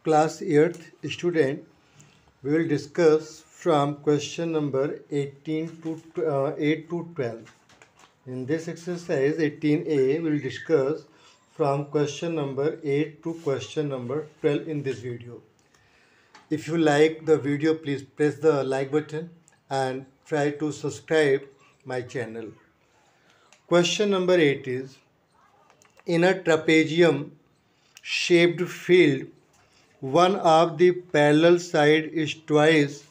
class 8th student, we will discuss from question number 18 to 8 to 12. In this exercise 18a, we will discuss from question number 8 to question number 12 in this video. If you like the video, please press the like button and try to subscribe my channel. Question number 8 is, in a trapezium shaped field, one of the parallel side is twice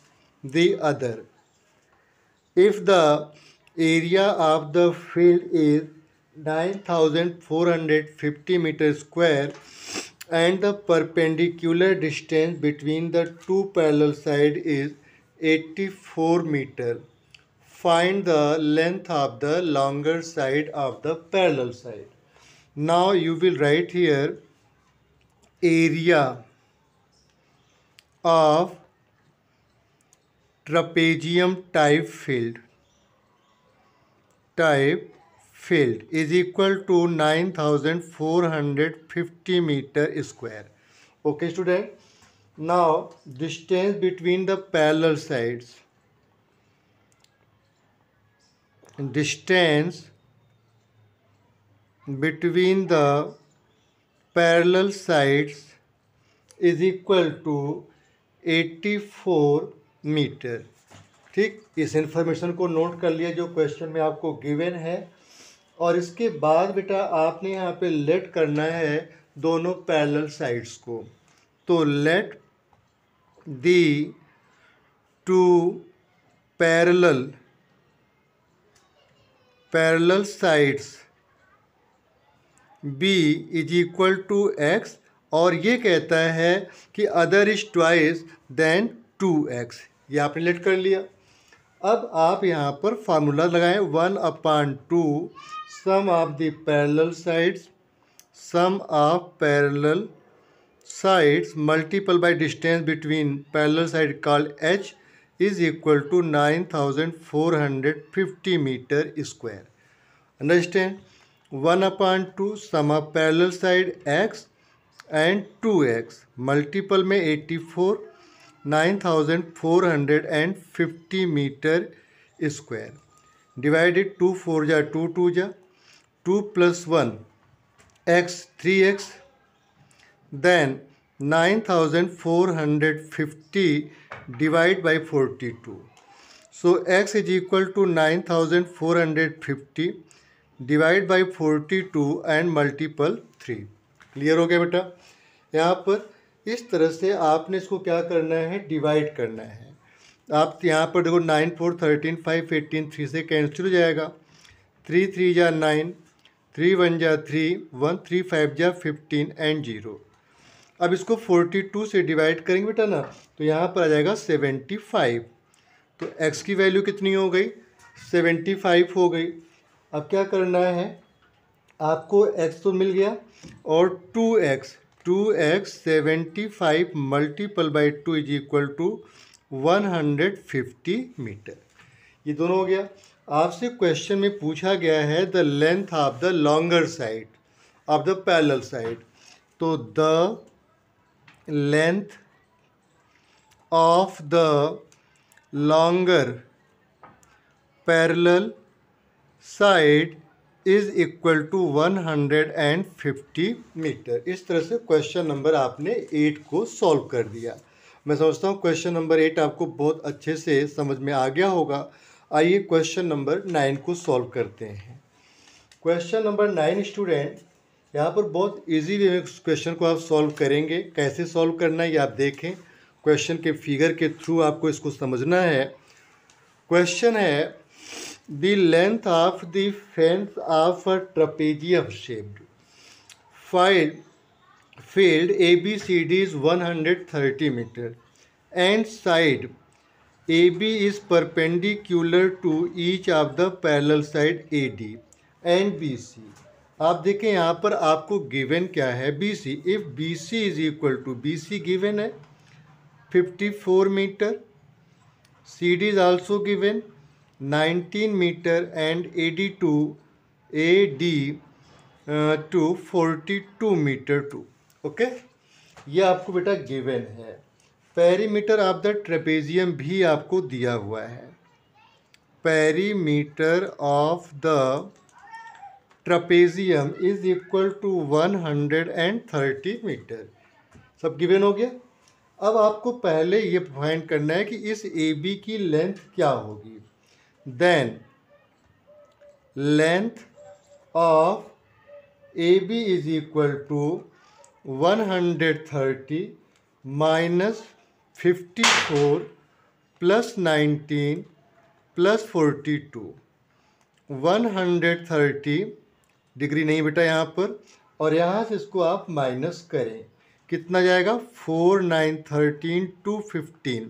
the other. If the area of the field is 9450 meters square and the perpendicular distance between the two parallel sides is 84 meter, find the length of the longer side of the parallel side. Now you will write here area of trapezium type field is equal to 9450 meter square. Okay student, now distance between the parallel sides, distance between the parallel sides is equal to 84 metre. ठीक, इस information को note कर लिया जो question में आपको given है, और इसके बाद बेटा आपने यहाँ पे लेट करना है दोनों पैरेलल साइड्स को. तो let the two parallel sides be is equal to x, और ये कहता है कि other is twice then 2x. ये आपने लेट कर लिया. अब आप यहाँ पर फार्मूला लगाएं 1/2 sum of the parallel sides multiple by distance between parallel side called h is equal to 9450 metre square. Understand? 1/2 sum of parallel side x and 2x multiple में 84 9450 मीटर स्क्वायर डिवाइडेड 2 4 जा 2 2 जा 2 + 1 x 3x then 9450 divide by 42. So x is equal to 9450 divide by 42 and multiple 3. Clear हो गया बेटा? यहाँ पर इस तरह से आपने इसको क्या करना है, डिवाइड करना है. आप यहाँ पर देखो 9 4 13 5 18 3 से कैंसिल हो जाएगा. 3 3 जा 9, 3 1 जा 3, 1 3 5 जा 15 एंड 0. अब इसको 42 से डिवाइड करेंगे बेटा ना, तो यहाँ पर आ जाएगा 75. तो x की वैल्यू कितनी हो गई? 75 हो गई. अब क्या करना है, आपको x तो मिल गया, और 2x 75 multiple by 2 is equal to 150 metre. ये दोनों हो गया. आपसे क्वेश्चन में पूछा गया है the length of the longer side of the parallel side. तो the length of the longer parallel side is equal to 150 metre. इस तरह से क्वेश्चन नंबर आपने 8 को सॉल्व कर दिया. मैं समझता हूँ क्वेश्चन नंबर 8 आपको बहुत अच्छे से समझ में आ गया होगा. आइए क्वेश्चन नंबर 9 को सॉल्व करते हैं. क्वेश्चन नंबर 9 स्टूडेंट, यहाँ पर बहुत इजी वे में क्वेश्चन को आप सॉल्व करेंगे. कैसे सॉल्व करना है ये आप देखें. क्वेश्चन के फिगर के थ्रू आपको इसको समझना है. क्वेश्चन है the length of the fence of a trapezium shaped field ABCD is 130 meter and side AB is perpendicular to each of the parallel side AD and BC. आप देखें यहाँ पर आपको गिवन क्या है, BC. if BC is equal to BC given है 54 metre, CD is also given 19 meter and AD to 42 meter 2. Okay, ये आपको बेटा गिवन है। पेरीमीटर ऑफ द ट्रेपेजियम भी आपको दिया हुआ है। Perimeter of the trapezium is equal to 130 metre. सब गिवन हो गया। अब आपको पहले ये फाइंड करना है कि इस ए बी की लेंथ क्या होगी। Then length of A B is equal to 130 minus 54 plus 19 plus 42। 130 degree नहीं बेटा यहाँ पर, और यहाँ से इसको आप माइनस करें, कितना जाएगा 4 9 13 2 15,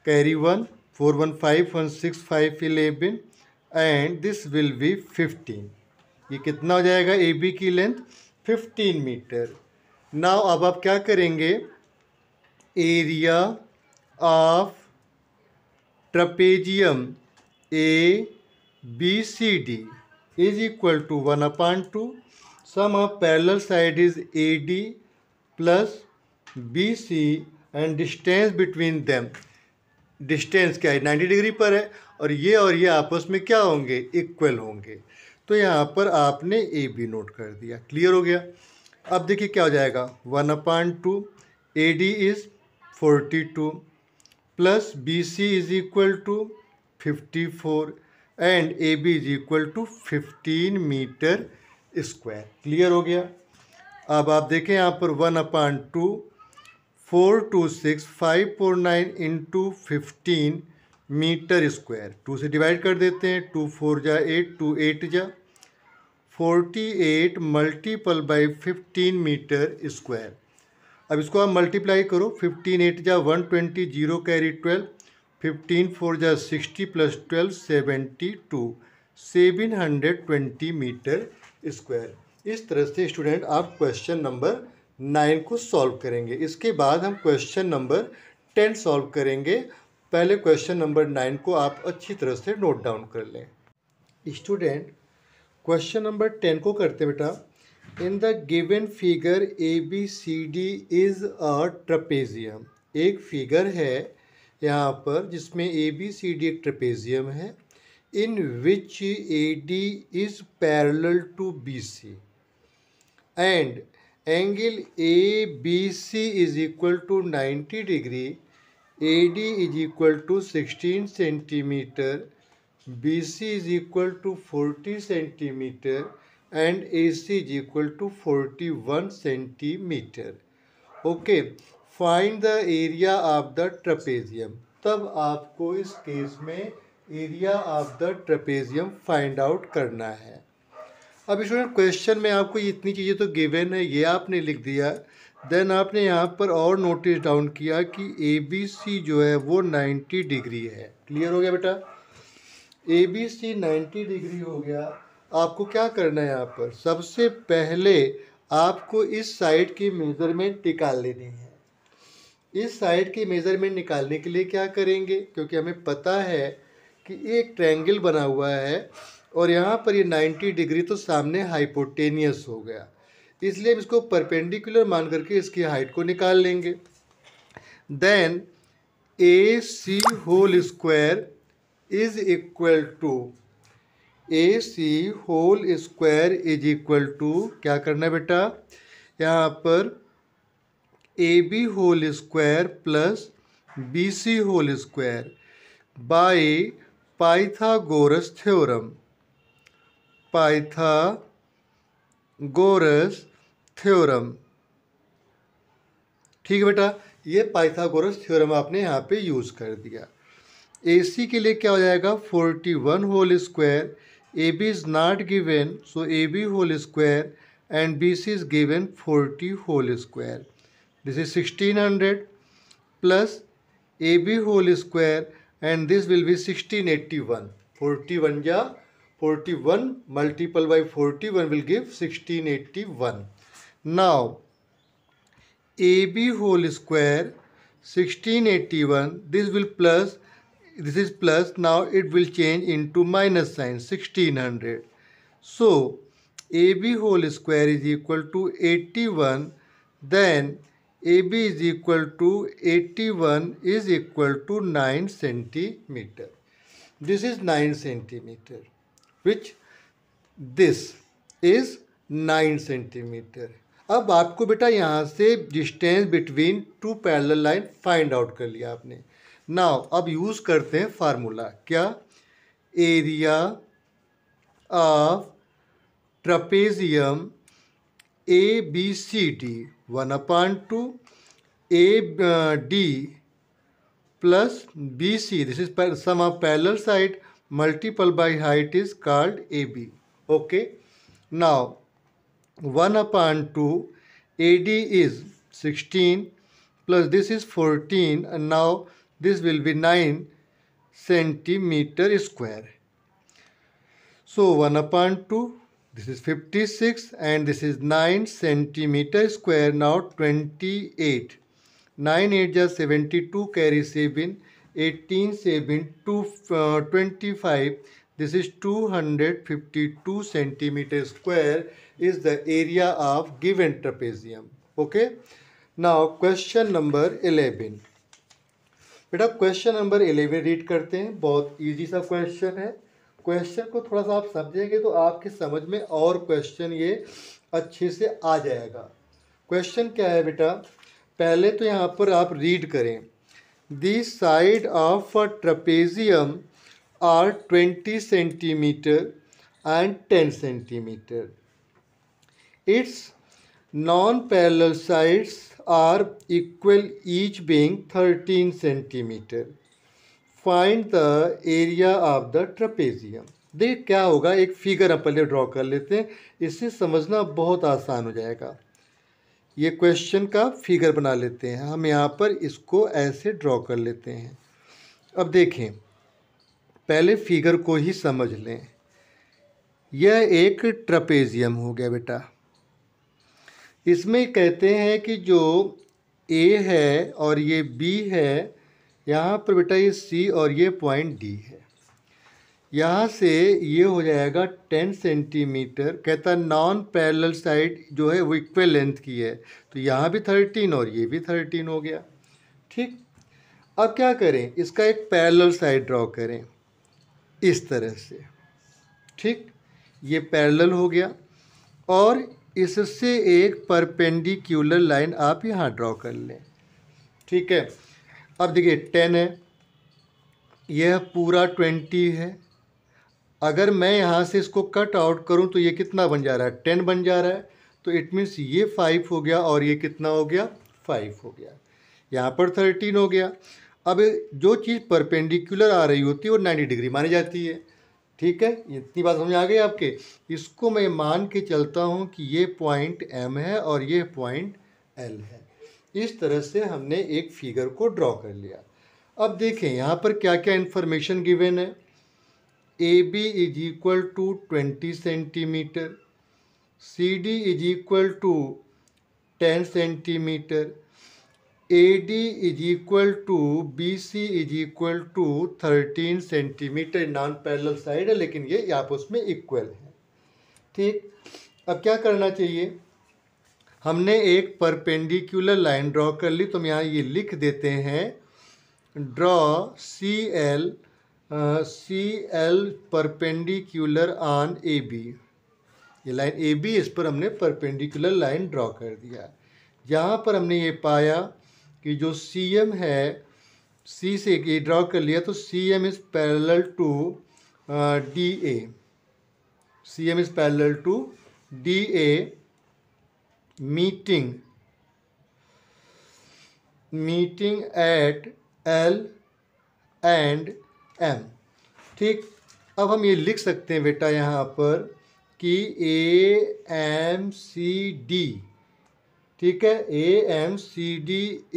carry 1 4 1 5 1 6 5 11 and this will be 15। ये कितना हो जाएगा ए बी की लेंथ 15 मीटर। नाउ अब आप क्या करेंगे, area of trapezium A B C D is equal to 1/2 sum of parallel side is A D plus B C and distance between them. Distance क्या है 90 डिग्री पर है, और ये आपस में क्या होंगे, इक्वल होंगे। तो यहाँ पर आपने ए बी नोट कर दिया। क्लियर हो गया। अब देखिए क्या हो जाएगा 1/2 A D is 42 plus B C is equal to 54 and A B is equal to 15 metre square. Clear हो गया। अब आप देखें यहाँ पर 1/2 426 549 इंटू 15 मीटर स्क्वायर। 2 से डिवाइड कर देते हैं, 2 4 जा 8 2 8 जा 48 मल्टीपल बाई 15 मीटर स्क्वायर। अब इसको आप मल्टीप्लाई करो, 15 8 जा 120 0 कैरी 12 15 4 जा 60 प्लस 12 72 720 मीटर स्क्वायर। इस तरह से स्टूडेंट आप क्वेश्चन नंबर 9 को सॉल्व करेंगे। इसके बाद हम क्वेश्चन नंबर 10 सॉल्व करेंगे। पहले क्वेश्चन नंबर 9 को आप अच्छी तरह से नोट डाउन कर लें। स्टूडेंट क्वेश्चन नंबर 10 को करते बेटा। In the given figure A B C D is a trapezium. एक फिगर है यहाँ पर जिसमें ए बी सी डी एक ट्रेपेजियम है, in which A D is parallel to B C and angle A B C is equal to 90 degree, A D is equal to 16 centimetre, B C is equal to 40 centimetre and A C is equal to 41 centimetre. Okay, find the area of the trapezium. तब आपको इस case में area of the trapezium find out करना है। अब student question में आपको इतनी चीज़ें तो गिवन है, ये आपने लिख दिया। देन आपने यहाँ पर और नोटिस डाउन किया कि ए बी सी जो है वो 90 डिग्री है। क्लियर हो गया बेटा। ए बी सी 90 डिग्री हो गया। आपको क्या करना है यहाँ पर, सबसे पहले आपको इस साइड की मेज़रमेंट निकाल लेनी है। इस साइड की मेज़रमेंट निकालने के लिए क्या करेंगे, क्योंकि हमें पता है कि एक ट्रायंगल बना हुआ है और यहाँ पर ये 90 डिग्री तो सामने हाइपोटेनियस हो गया, इसलिए हम इसको परपेंडिकुलर मान करके इसकी हाइट को निकाल लेंगे। Then A C whole square is equal to, A C whole square is equal to क्या करना है बेटा, यहाँ पर A B whole square plus B C whole square by Pythagoras theorem. Pythagoras theorem, ठीक है बेटा। ये पाइथागोरस थ्योरम आपने यहाँ पे यूज़ कर दिया। ए सी के लिए क्या हो जाएगा 41 whole square, A B is not given so A B whole square and B C is given 40 whole square. This is 1600 plus A B whole square and this will be 1681। 41 जा 41 multiplied by 41 will give 1681. Now AB whole square 1681, this will plus, this is plus, now it will change into minus sign 1600. So AB whole square is equal to 81, then AB is equal to 81 is equal to 9 centimeter. This is 9 centimeter, which this is 9 centimeter. अब आपको बेटा यहाँ से distance between two parallel line find out कर लिया आपने. Now अब use करते हैं फार्मूला. क्या? Area of trapezium ABCD 1/2 AD plus BC, this is sum of parallel side multiple by height is called AB. Okay, now 1/2 AD is 16 plus this is 14 and now this will be 9 centimeter square. So 1/2, this is 56 and this is 9 centimeter square. Now 28. 9 8 is 72, carry 7, 18 7 25. This is 252 centimeter square is the area of given trapezium. Okay. Now question number 11. बेटा question number 11 read करते हैं. बहुत easy सा question है. Question को थोड़ा सा आप समझेंगे तो आपके समझ में और क्वेश्चन ये अच्छे से आ जाएगा. क्वेश्चन क्या है बेटा? पहले तो यहाँ पर आप रीड करें. The side of a trapezium are 20 centimetre and 10 centimetre. Its non parallel sides are equal each being 13 centimetre. Find the area of the trapezium. देख क्या होगा, एक फिगर हम पहले ड्रॉ कर लेते हैं, इससे समझना बहुत आसान हो जाएगा. ये क्वेश्चन का फिगर बना लेते हैं हम. यहाँ पर इसको ऐसे ड्रॉ कर लेते हैं. अब देखें, पहले फिगर को ही समझ लें. यह एक ट्रपेजियम हो गया बेटा. इसमें कहते हैं कि जो A है और ये B है, यहाँ पर बेटा ये C और ये पॉइंट D है. यहाँ से ये हो जाएगा 10 सेंटीमीटर. कहता नॉन पैरेलल साइड जो है वो इक्वल लेंथ की है, तो यहाँ भी 13 और ये भी 13 हो गया. ठीक. अब क्या करें, इसका एक पैरेलल साइड ड्रॉ करें इस तरह से. ठीक, ये पैरेलल हो गया और इससे एक परपेंडिकुलर लाइन आप यहाँ ड्रॉ कर लें. ठीक है. अब देखिए 10 है, यह पूरा 20 है. अगर मैं यहाँ से इसको कट आउट करूँ तो ये कितना बन जा रहा है? 10 बन जा रहा है. तो इट मीन्स ये 5 हो गया और ये कितना हो गया? 5 हो गया. यहाँ पर 13 हो गया. अब जो चीज़ परपेंडिकुलर आ रही होती है वो 90 डिग्री मानी जाती है. ठीक है, इतनी बात समझ आ गई आपके. इसको मैं मान के चलता हूँ कि ये पॉइंट M है और ये पॉइंट L है. इस तरह से हमने एक फिगर को ड्रॉ कर लिया. अब देखें यहाँ पर क्या क्या इन्फॉर्मेशन गिवन है. AB is equal to 20 centimetre, CD is equal to 10 centimetre, AD is equal to BC is equal to 13 centimetre. Non parallel side है लेकिन ये आपस में इक्वल है. ठीक. अब क्या करना चाहिए, हमने एक परपेंडिकुलर लाइन ड्रॉ कर ली, तो हम यहाँ ये लिख देते हैं draw CL perpendicular on AB. ये लाइन AB, इस पर हमने परपेंडिकुलर लाइन ड्रॉ कर दिया. यहाँ पर हमने ये पाया कि जो CM है, C से ये ड्रॉ कर लिया, तो CM is parallel to DA. CM is parallel to DA meeting at L and M. ठीक. अब हम ये लिख सकते हैं बेटा यहाँ पर कि AMCD. ठीक है, AMCD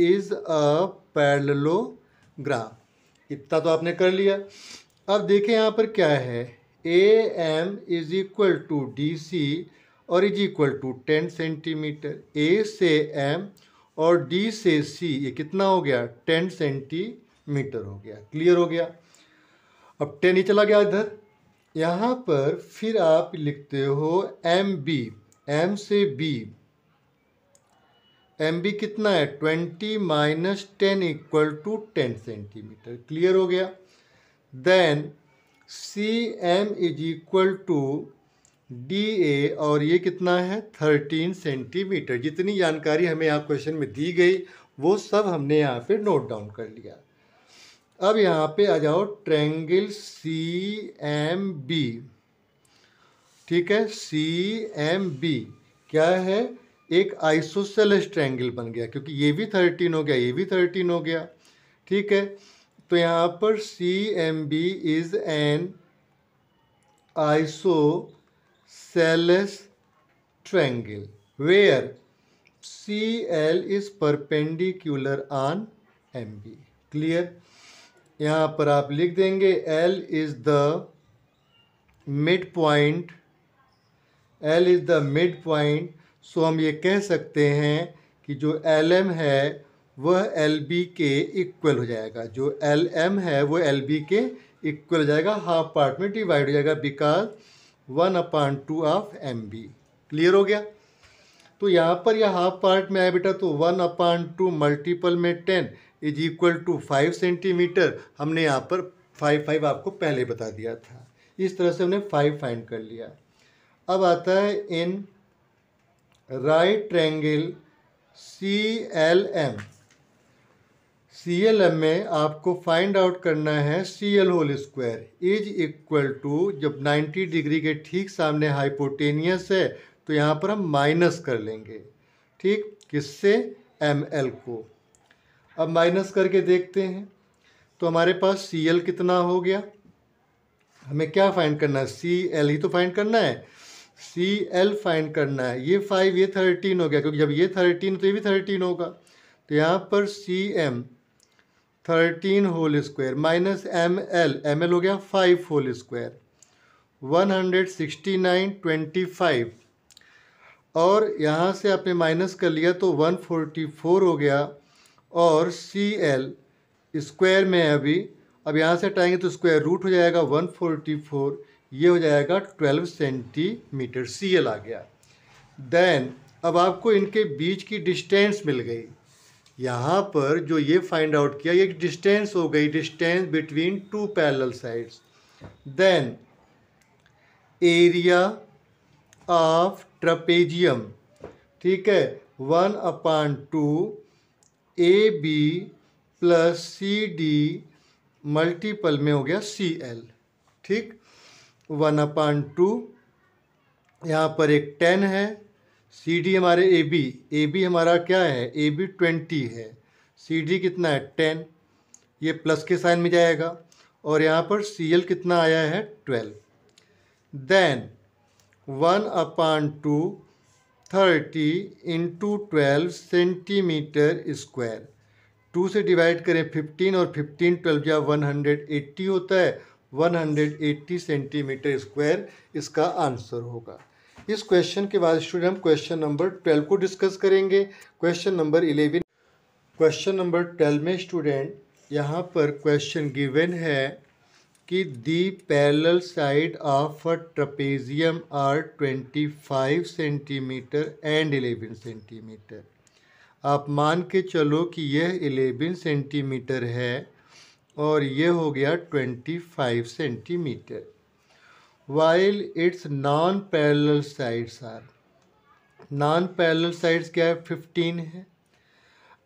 इज अ पैरेललोग्राम. इतना तो आपने कर लिया. अब देखें यहाँ पर क्या है, AM is equal to DC और is equal to 10 centimetre. A से M और D से C ये कितना हो गया? 10 सेंटीमीटर हो गया. क्लियर हो गया. अब 10 ही चला गया इधर. यहाँ पर फिर आप लिखते हो MB, M से B एम बी कितना है 20 minus 10 equal to 10 centimetre. Clear हो गया। Then C M is equal to D A, और ये कितना है 13 सेंटीमीटर। जितनी जानकारी हमें यहाँ क्वेश्चन में दी गई वो सब हमने यहाँ पे नोट डाउन कर लिया। अब यहाँ पे आ जाओ ट्रायंगल सी एम बी। ठीक है, सी एम बी क्या है, एक आइसोसेलेस ट्रायंगल बन गया, क्योंकि ये भी 13 हो गया, ये भी 13 हो गया। ठीक है, तो यहाँ पर C M B is an isosceles triangle where C L is perpendicular on M B. Clear. यहाँ पर आप लिख देंगे L is the mid point, L is the mid point. So हम ये कह सकते हैं कि जो एल एम है वह एल बी के इक्वल हो जाएगा, जो एल एम है वो एल बी के इक्वल हो जाएगा, हाफ पार्ट में डिवाइड हो जाएगा, because 1/2 of M B. Clear हो गया। तो यहाँ पर यह हाफ पार्ट में आया बेटा, तो 1/2 मल्टीपल में 10 इज इक्वल टू 5 सेंटीमीटर। हमने यहाँ पर 5 आपको पहले बता दिया था। इस तरह से हमने 5 फाइंड कर लिया। अब आता है in right triangle C L M. C L M में आपको फाइंड आउट करना है C L whole square is equal to, जब 90 डिग्री के ठीक सामने हाइपोटेनियस है तो यहाँ पर हम माइनस कर लेंगे। ठीक, किससे, एम एल को। अब माइनस करके देखते हैं तो हमारे पास सी एल कितना हो गया। हमें क्या फाइंड करना है, सी एल ही तो फाइंड करना है, सी एल फाइंड करना है। ये 5 ये 13 हो गया, क्योंकि जब ये 13 तो ये भी 13 होगा। तो यहाँ पर C M 13 whole square minus M L हो गया 5 होल स्क्वायर 169/25, और यहाँ से आपने माइनस कर लिया तो 144 हो गया। और सी एल स्क्वायर में अभी, अब यहाँ से हटाएंगे तो स्क्वायर रूट हो जाएगा 144, ये हो जाएगा 12 सेंटीमीटर। सी एल आ गया। देन अब आपको इनके बीच की डिस्टेंस मिल गई। यहाँ पर जो ये फाइंड आउट किया, ये डिस्टेंस हो गई, distance between two parallel sides. Then area of trapezium, ठीक है, 1/2 A B plus C D multiple में हो गया सी एल। ठीक, 1/2, यहाँ पर एक 10 है, सी डी हमारे ए बी हमारा क्या है, ए बी 20 है, सी डी कितना है 10, ये प्लस के साइन में जाएगा, और यहाँ पर सी एल कितना आया है 12। देन 1/2 30 इंटू 12 सेंटीमीटर स्क्वायर, 2 से डिवाइड करें 15, और 15 12 या 180 होता है, 180 सेंटीमीटर स्क्वायर इसका आंसर होगा। इस क्वेश्चन के बाद स्टूडेंट हम क्वेश्चन नंबर 12 को डिस्कस करेंगे। क्वेश्चन नंबर 12 में स्टूडेंट यहाँ पर क्वेश्चन गिवन है कि the parallel side of a trapezium are 25 centimetre and 11 centimetre. आप मान के चलो कि यह 11 सेंटीमीटर है और ये हो गया 25 centimetre. While its non parallel sides are, non parallel sides क्या है 15 है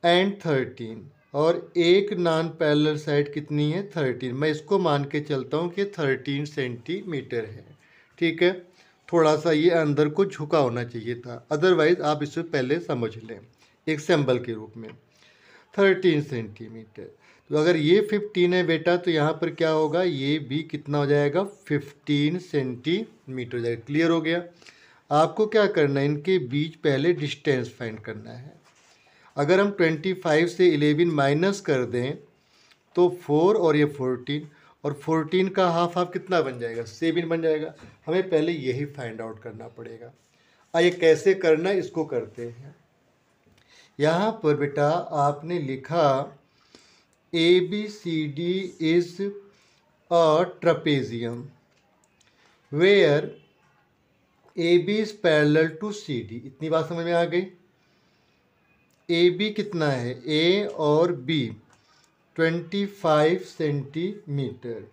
एंड 13, और एक नॉन पैरेलल साइड कितनी है 13। मैं इसको मान के चलता हूँ कि 13 सेंटीमीटर है। ठीक है, थोड़ा सा ये अंदर को झुका होना चाहिए था, अदरवाइज आप इसे पहले समझ लें एक सिंबल के रूप में। 13 सेंटीमीटर, तो अगर ये 15 है बेटा तो यहाँ पर क्या होगा, ये भी कितना हो जाएगा 15 सेंटीमीटर हो जाएगा। क्लियर हो गया। आपको क्या करना है, इनके बीच पहले डिस्टेंस फाइंड करना है। अगर हम 25 से 11 माइनस कर दें तो 4 और ये 14, और 14 का हाफ कितना बन जाएगा 7 बन जाएगा। हमें पहले यही फाइंड आउट करना पड़ेगा। आइए कैसे करना है इसको करते हैं। यहाँ पर बेटा आपने लिखा A B C D is a trapezium where A B is parallel to C D. इतनी बात समझ में आ गई। ए बी कितना है, ए और बी 25 सेंटीमीटर।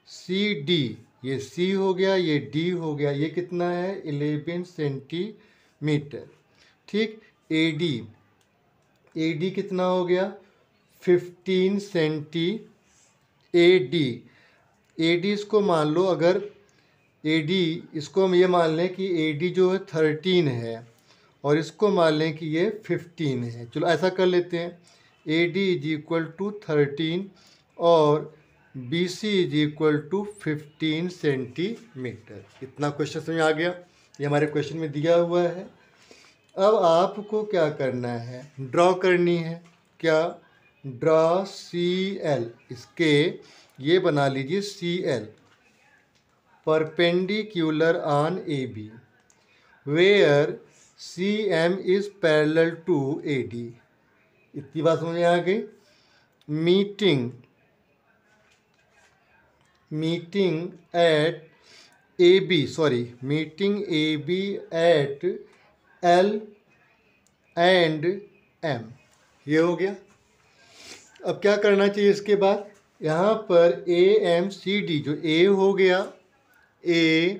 सी डी, ये सी हो गया, ये डी हो गया, ये कितना है 11 सेंटीमीटर। ठीक, ए डी कितना हो गया 15 सेंटी। ए डी इसको मान लो, अगर ए डी इसको हम ये मान लें कि ए डी जो है 13 है और इसको मान लें कि ये 15 है। चलो ऐसा कर लेते हैं, A D is equal to 13 और B C is equal to 15 centimetre. इतना क्वेश्चन समझ आ गया, ये हमारे क्वेश्चन में दिया हुआ है। अब आपको क्या करना है, ड्रॉ करनी है। क्या, ड्रॉ सी एल, इसके ये बना लीजिए C L perpendicular on A B where C M is parallel to A D. इतनी बात समझ में आ गई। Meeting at A B at L and M, ये हो गया। अब क्या करना चाहिए इसके बाद, यहाँ पर ए एम सी डी, जो ए हो गया, ए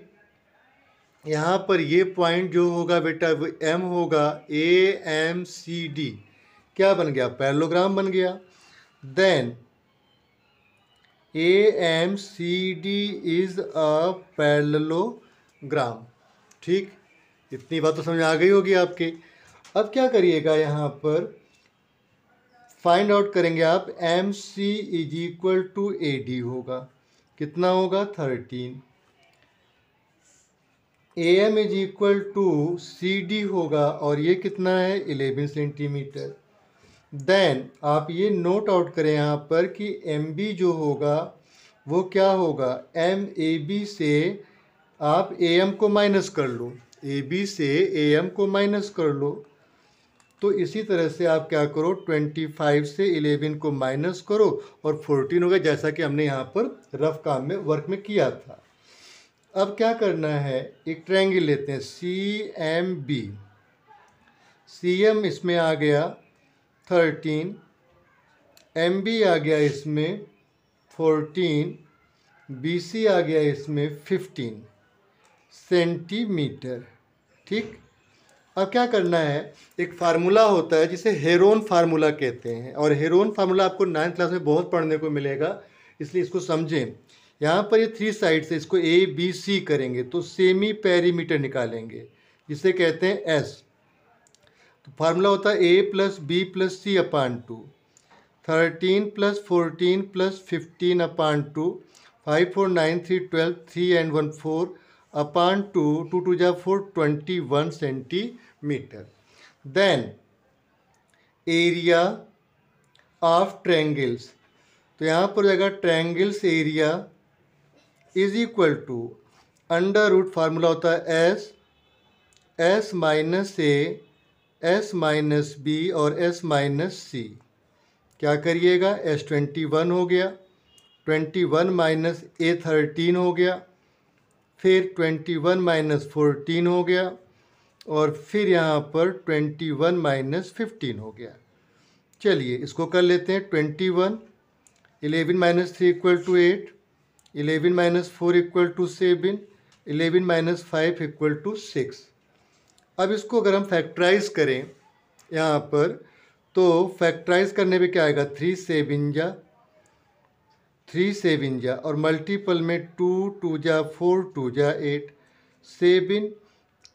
यहाँ पर ये पॉइंट जो होगा बेटा वो एम होगा, ए एम सी डी क्या बन गया, पैरेललोग्राम बन गया। Then A M C D is a parallelogram. ठीक, इतनी बात तो समझ आ गई होगी आपके। अब क्या करिएगा, यहाँ पर फाइंड आउट करेंगे आप, M C is equal to A D होगा, कितना होगा 13। A M is equal to C D होगा और ये कितना है 11 सेंटीमीटर। देन आप ये नोट आउट करें यहाँ पर कि एम बी जो होगा वो क्या होगा, एम ए बी से आप ए एम को माइनस कर लो, ए बी से ए एम को माइनस कर लो। तो इसी तरह से आप क्या करो, 25 से 11 को माइनस करो और 14 होगा, जैसा कि हमने यहाँ पर रफ काम में वर्क में किया था। अब क्या करना है, एक ट्रायंगल लेते हैं C M B. C M इसमें आ गया 13, एम बी आ गया इसमें 14, बी सी आ गया इसमें 15 सेंटीमीटर। ठीक, अब क्या करना है, एक फार्मूला होता है जिसे हेरोन फार्मूला कहते हैं, और हेरोन फार्मूला आपको 9th क्लास में बहुत पढ़ने को मिलेगा, इसलिए इसको समझें। यहाँ पर ये 3 साइड से इसको ए बी सी करेंगे तो सेमी पेरीमीटर निकालेंगे, जिसे कहते हैं एस। तो फार्मूला होता है ए plus B plus C upon 2, 13 plus 14 plus 15 upon 2, 5 4 9 3 12, 3 and 1 4 अपान 2, 2 2 जा 4, 21 centimetre. Then area of triangles, तो यहाँ पर जाएगा triangles area is equal to under root, formula होता है S minus A, S minus B और एस माइनस सी। क्या करिएगा, एस 21 हो गया, 21 माइनस ए 13 हो गया, फिर 21 माइनस 14 हो गया और फिर यहाँ पर 21 माइनस 15 हो गया। चलिए इसको कर लेते हैं, 21, 11 minus 3 equal to 8, 11 minus 4 equal to 7, 11 minus 5 equal to 6। अब इसको अगर हम फैक्टराइज करें यहाँ पर, तो फैक्टराइज करने पे क्या आएगा, 3 7 जा और मल्टीपल में 2 2 जा 4, 2 जा 8, 7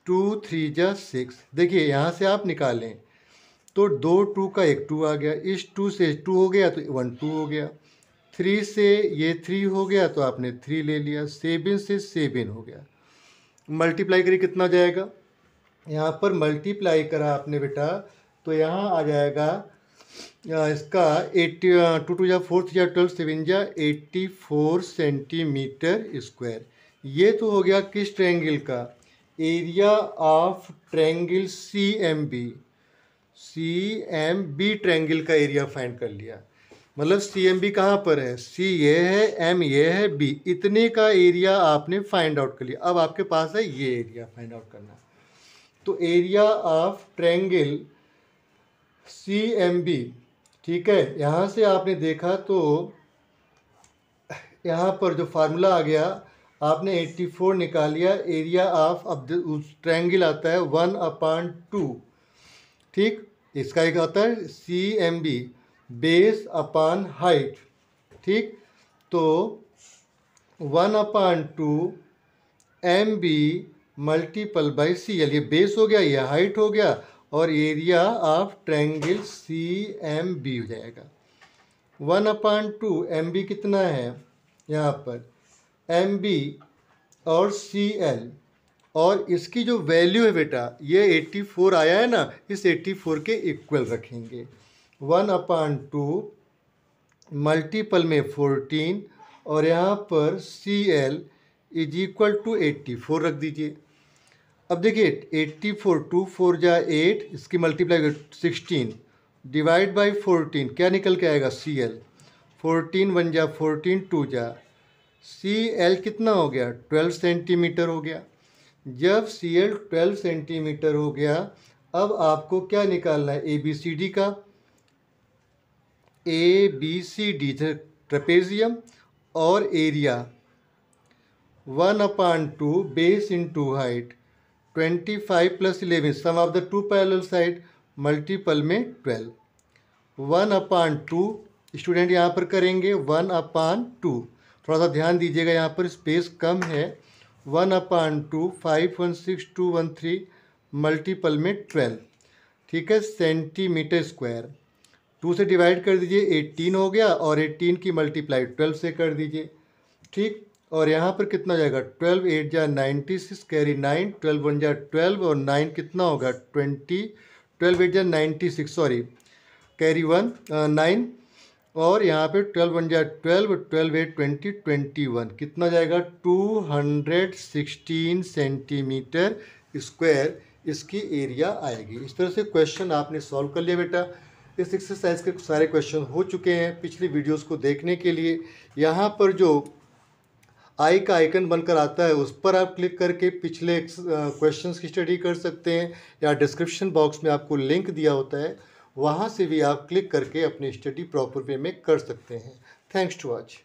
2 3 जा 6। देखिए यहाँ से आप निकालें तो 2 2 का एक 2 आ गया, इस 2 से 2 हो गया तो 1 2 हो गया, 3 से ये 3 हो गया तो आपने 3 ले लिया, 7 से 7 हो गया। मल्टीप्लाई करिए कितना हो जाएगा, यहाँ पर मल्टीप्लाई करा आपने बेटा तो यहाँ आ जाएगा इसका 80, 2 2 जा 4 3 जा 12, 7 जा 84 सेंटीमीटर स्क्वायर। ये तो हो गया किस ट्रायंगल का, area of triangle C M B triangle का एरिया फाइंड कर लिया। मतलब सी एम बी कहाँ पर है, सी ये है, एम ये है, बी, इतने का एरिया आपने फाइंड आउट कर लिया। अब आपके पास है ये एरिया फाइंड आउट करना। तो एरिया ऑफ ट्रायंगल CMB, ठीक है। यहाँ से आपने देखा तो यहाँ पर जो फार्मूला आ गया, आपने 84 निकाल लिया। एरिया ऑफ अब ट्रायंगल आता है 1/2, ठीक। इसका एक आता है CMB, बेस अपॉन हाइट, ठीक। तो 1/2 MB मल्टीपल बाई CL, ये बेस हो गया, ये हाइट हो गया, और एरिया ऑफ ट्रायंगल CMB हो जाएगा। 1/2 MB कितना है यहाँ पर, MB और CL, और इसकी जो वैल्यू है बेटा, ये 84 आया है ना, इस 84 के इक्वल रखेंगे। 1/2 मल्टीपल में 14, और यहाँ पर CL इज इक्वल टू 84 रख दीजिए। अब देखिए 84, 2 4 जा 8, इसकी मल्टीप्लाई 16 डिवाइड बाई 14, क्या निकल के आएगा CL, 14 1 जा 14, 2 जा, CL कितना हो गया 12 सेंटीमीटर हो गया। जब CL 12 सेंटीमीटर हो गया, अब आपको क्या निकालना है, ABCD का, ABCD ट्रेपेजियम, और area 1/2 base into height 25 + 11 sum of the two parallel side multiple में 12। 1/2 स्टूडेंट यहाँ पर करेंगे 1/2, थोड़ा सा ध्यान दीजिएगा, यहाँ पर स्पेस कम है। 1/2 516213 मल्टीपल में 12, ठीक है, सेंटीमीटर स्क्वायर। 2 से डिवाइड कर दीजिए, 18 हो गया, और 18 की मल्टीप्लाई 12 से कर दीजिए, ठीक। और यहाँ पर कितना जाएगा, 12 8 जा 96, कैरी 9, 12 1 जा 12, और 9 कितना होगा 20, 12 8 जा 96, सॉरी, कैरी 1 9, और यहाँ पे 12 1 जा 12, 12 8 20, 21, कितना जाएगा 216 सेंटीमीटर स्क्वायर इसकी एरिया आएगी। इस तरह से क्वेश्चन आपने सॉल्व कर लिया बेटा। इस एक्सरसाइज के सारे क्वेश्चन हो चुके हैं। पिछली वीडियोस को देखने के लिए यहाँ पर जो आई का आइकन बनकर आता है, उस पर आप क्लिक करके पिछले क्वेश्चंस की स्टडी कर सकते हैं, या डिस्क्रिप्शन बॉक्स में आपको लिंक दिया होता है, वहाँ से भी आप क्लिक करके अपनी स्टडी प्रॉपर वे में कर सकते हैं। Thanks to watch.